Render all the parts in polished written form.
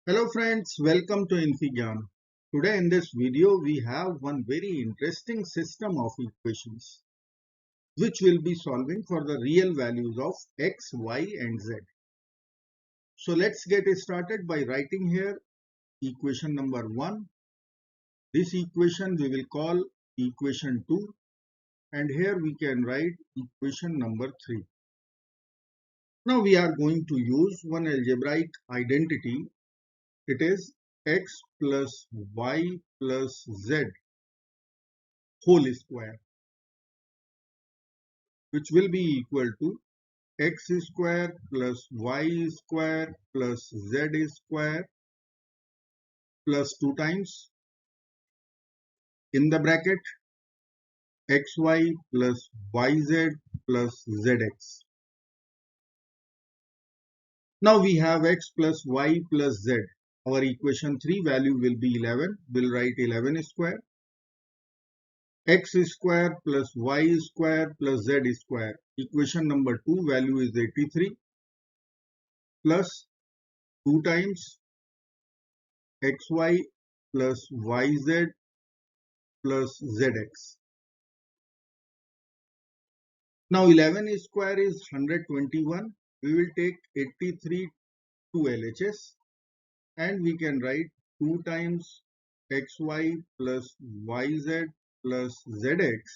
Hello friends, welcome to infyGyan. Today in this video we have one very interesting system of equations which will be solving for the real values of x, y and z. So let's get started by writing here equation number 1. This equation we will call equation 2 and here we can write equation number 3. Now we are going to use one algebraic identity. It is x plus y plus z whole square, which will be equal to x square plus y square plus z square plus 2 times in the bracket xy plus yz plus zx. Now we have x plus y plus z. Our equation 3 value will be 11. We'll write 11 square. X square plus y square plus z square. Equation number 2 value is 83 plus 2 times xy plus yz plus zx. Now 11 square is 121. We will take 83 to LHS and we can write 2 times xy plus yz plus zx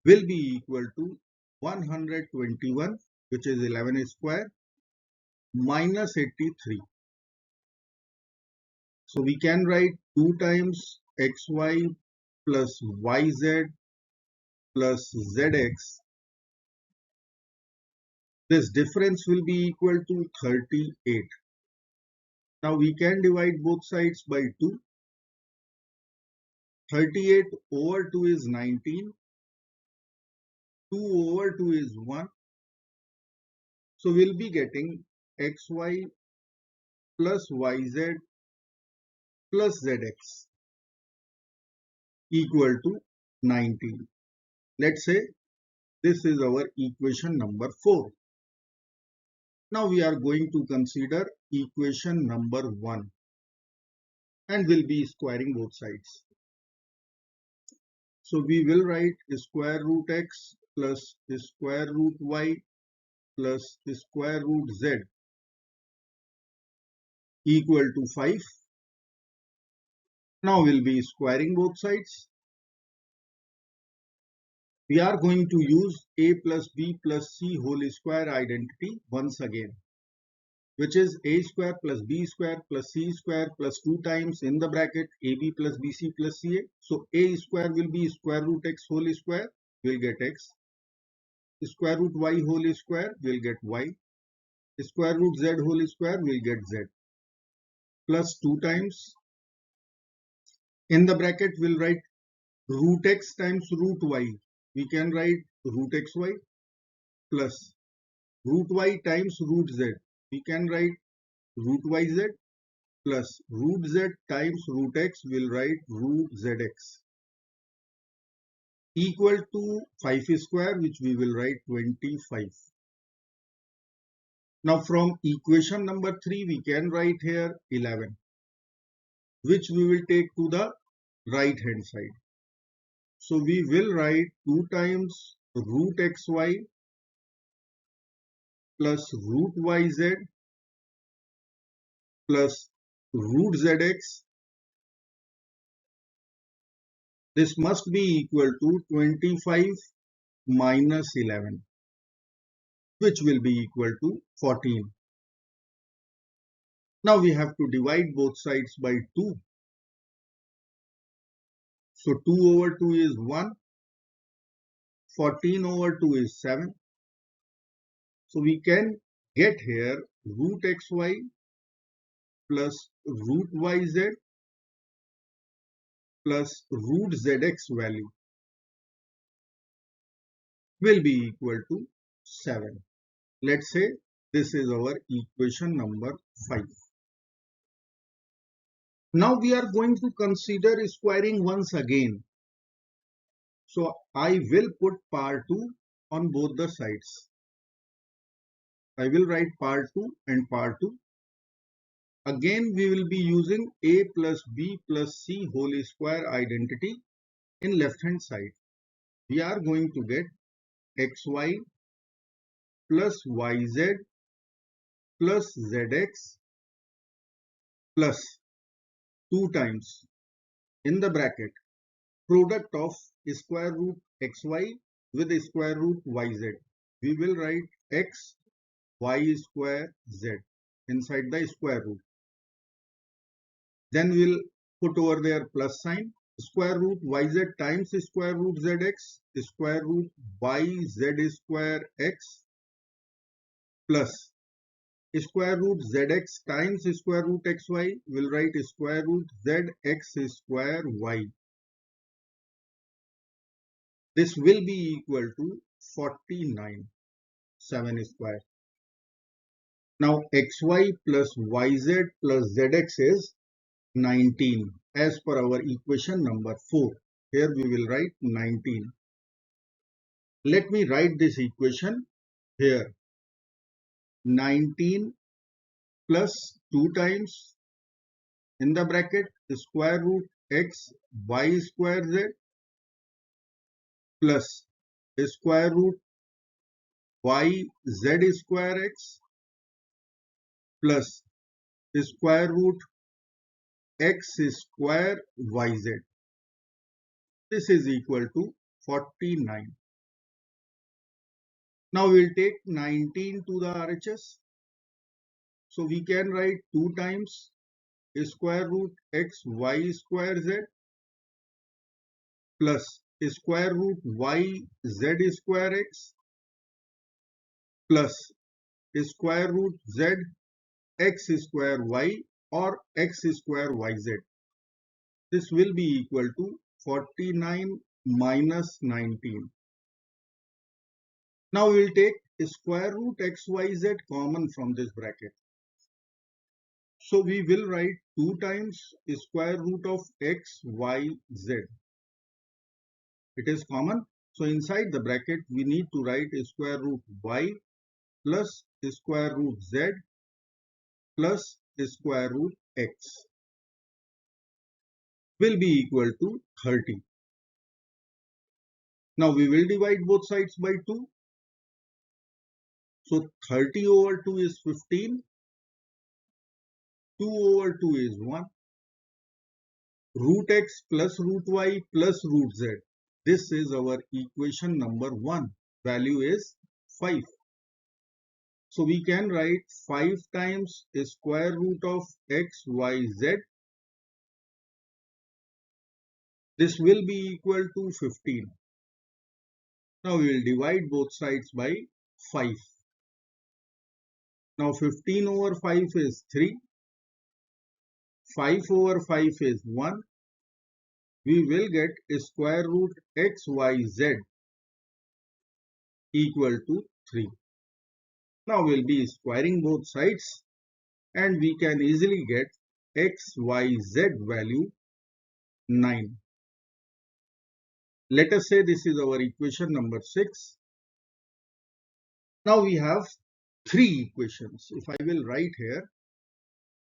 will be equal to 121, which is 11 square minus 83. So we can write 2 times xy plus yz plus zx. This difference will be equal to 38. Now we can divide both sides by 2. 38 over 2 is 19. 2 over 2 is 1. So we'll be getting xy plus yz plus zx equal to 19. Let's say this is our equation number 4. Now we are going to consider equation number 1 and we'll be squaring both sides. So we will write square root x plus square root y plus square root z equal to 5. Now we'll be squaring both sides. We are going to use a plus b plus c whole square identity once again, which is a square plus b square plus c square plus 2 times in the bracket ab plus bc plus ca. So a square will be square root x whole square, we'll get x. Square root y whole square, we'll get y. Square root z whole square, we'll get z. Plus 2 times in the bracket, we'll write root x times root y. We can write root xy plus root y times root z. We can write root yz plus root z times root x. We'll write root zx equal to 5 square, which we will write 25. Now from equation number 3, we can write here 11, which we will take to the right hand side. So we will write 2 times root xy plus root yz plus root zx. This must be equal to 25 minus 11, which will be equal to 14. Now we have to divide both sides by 2. So 2 over 2 is 1. 14 over 2 is 7. So we can get here root xy plus root yz plus root zx value will be equal to 7. Let's say this is our equation number 5. Now we are going to consider squaring once again. So I will put power 2 on both the sides. I will write part 2 and part 2. Again, we will be using a plus b plus c whole square identity in left hand side. We are going to get xy plus yz plus zx plus 2 times in the bracket product of square root xy with square root yz. We will write x y square z inside the square root. Then we'll put over there plus sign. Square root yz times square root zx, square root yz square x plus square root zx times square root xy. We'll write square root zx square y. This will be equal to 49, 7 square. Now xy plus yz plus zx is 19 as per our equation number 4. Here we will write 19. Let me write this equation here. 19 plus 2 times in the bracket square root x y square z plus square root y z square x plus square root x square yz. This is equal to 49. Now we will take 19 to the RHS. So we can write 2 times square root x y square z plus square root y z square x plus square root z x square y or x square yz. This will be equal to 49 minus 19. Now we will take square root xyz common from this bracket. So we will write 2 times square root of xyz. It is common. So inside the bracket we need to write square root y plus square root z plus square root x will be equal to 30. Now we will divide both sides by 2. So 30 over 2 is 15. 2 over 2 is 1. Root x plus root y plus root z. This is our equation number 1. Value is 5. So we can write 5 times square root of x, y, z. This will be equal to 15. Now we will divide both sides by 5. Now 15 over 5 is 3. 5 over 5 is 1. We will get square root x, y, z equal to 3. Now we will be squaring both sides and we can easily get x, y, z value 9. Let us say this is our equation number 6. Now we have 3 equations. If I will write here,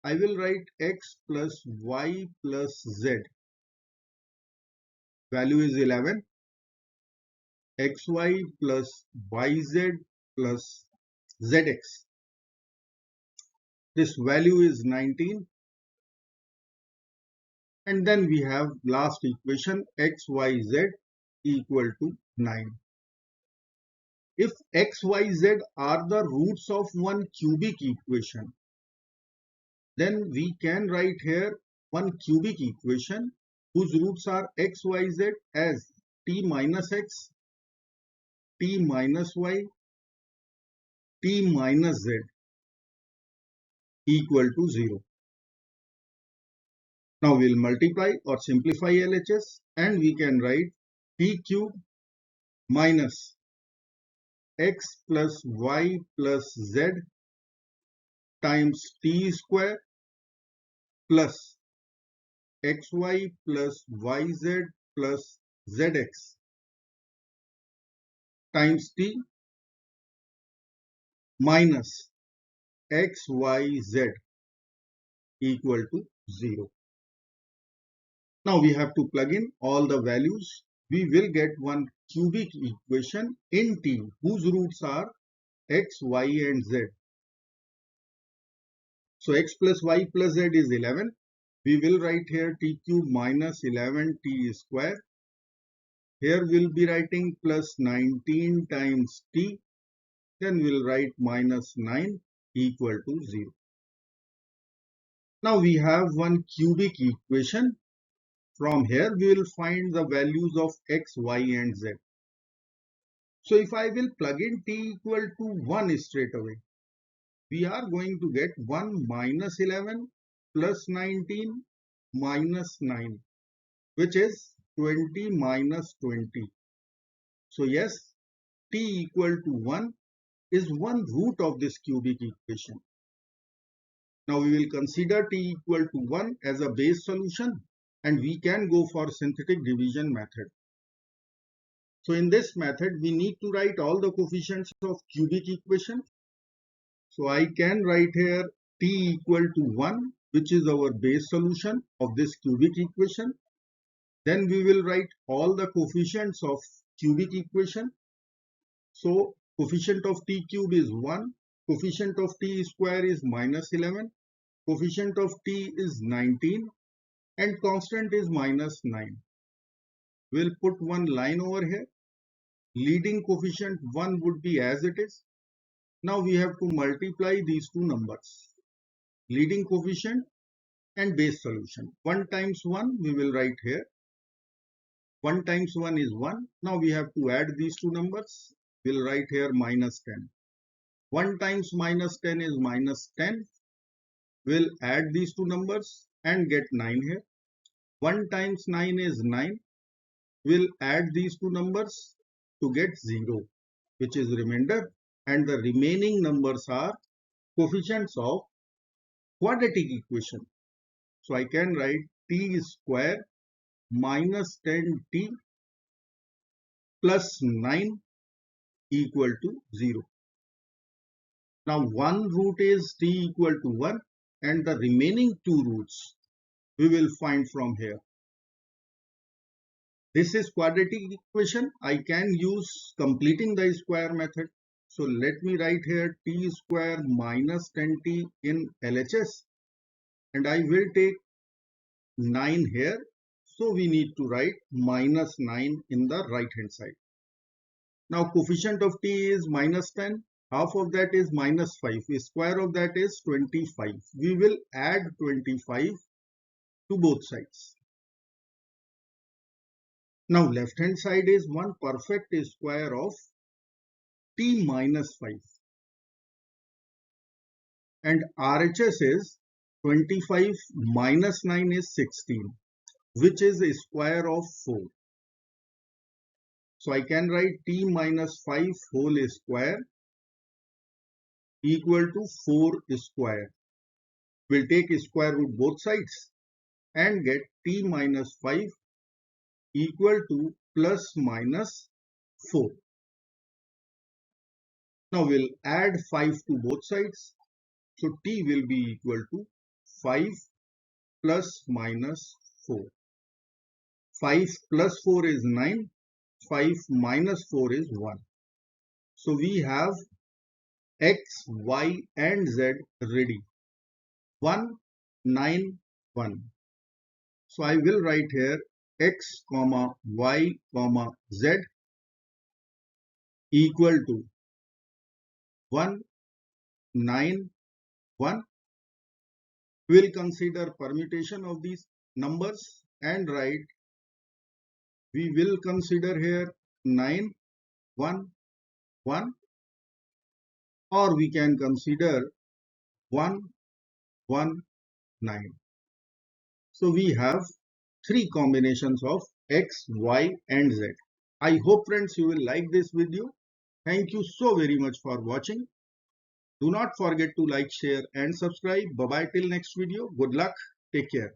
I will write x plus y plus z. Value is 11. xy plus yz plus zx. This value is 19. And then we have last equation xyz equal to 9. If xyz are the roots of one cubic equation, then we can write here one cubic equation whose roots are xyz as t minus x, t minus y, t minus z equal to 0. Now we will multiply or simplify LHS and we can write t cube minus x plus y plus z times t square plus xy plus yz plus zx times t minus xyz equal to 0. Now we have to plug in all the values. We will get one cubic equation in T whose roots are x, y and z. So x plus y plus z is 11. We will write here t cube minus 11t square. Here we'll be writing plus 19 times t. Then we'll write minus 9 equal to 0. Now we have one cubic equation. From here we will find the values of x, y and z. So if I will plug in t equal to 1 straight away, we are going to get 1 minus 11 plus 19 minus 9, which is 20 minus 20. So yes, t equal to 1 is one root of this cubic equation. Now we will consider t equal to 1 as a base solution and we can go for synthetic division method. So in this method, we need to write all the coefficients of cubic equation. So I can write here t equal to 1, which is our base solution of this cubic equation. Then we will write all the coefficients of cubic equation. So coefficient of t cube is 1, coefficient of t square is minus 11, coefficient of t is 19 and constant is minus 9. We'll put one line over here. Leading coefficient 1 would be as it is. Now we have to multiply these two numbers, leading coefficient and base solution. 1 times 1 we will write here. 1 times 1 is 1. Now we have to add these two numbers. We'll write here minus 10. 1 times minus 10 is minus 10. We'll add these two numbers and get 9 here. 1 times 9 is 9. We'll add these two numbers to get 0, which is remainder, and the remaining numbers are coefficients of quadratic equation. So I can write t square minus 10t plus 9 equal to 0. Now one root is t equal to 1 and the remaining two roots we will find from here. This is quadratic equation. I can use completing the square method. So let me write here t square minus 10t in LHS and I will take 9 here. So we need to write minus 9 in the right hand side. Now coefficient of t is minus 10. Half of that is minus 5. The square of that is 25. We will add 25 to both sides. Now left hand side is one perfect square of t minus 5 and RHS is 25 minus 9 is 16, which is a square of 4. So I can write t minus 5 whole square equal to 4 square. We'll take square root both sides and get t minus 5 equal to plus minus 4. Now we'll add 5 to both sides. So t will be equal to 5 plus minus 4. 5 plus 4 is 9. 5 minus 4 is 1. So we have x, y and z ready. 1, 9, 1. So I will write here x, y, z equal to 1, 9, 1. We will consider permutation of these numbers and write, we will consider here 9, 1, 1, or we can consider 1, 1, 9. So we have three combinations of x, y and z. I hope friends you will like this video. Thank you so very much for watching. Do not forget to like, share and subscribe. Bye bye till next video. Good luck. Take care.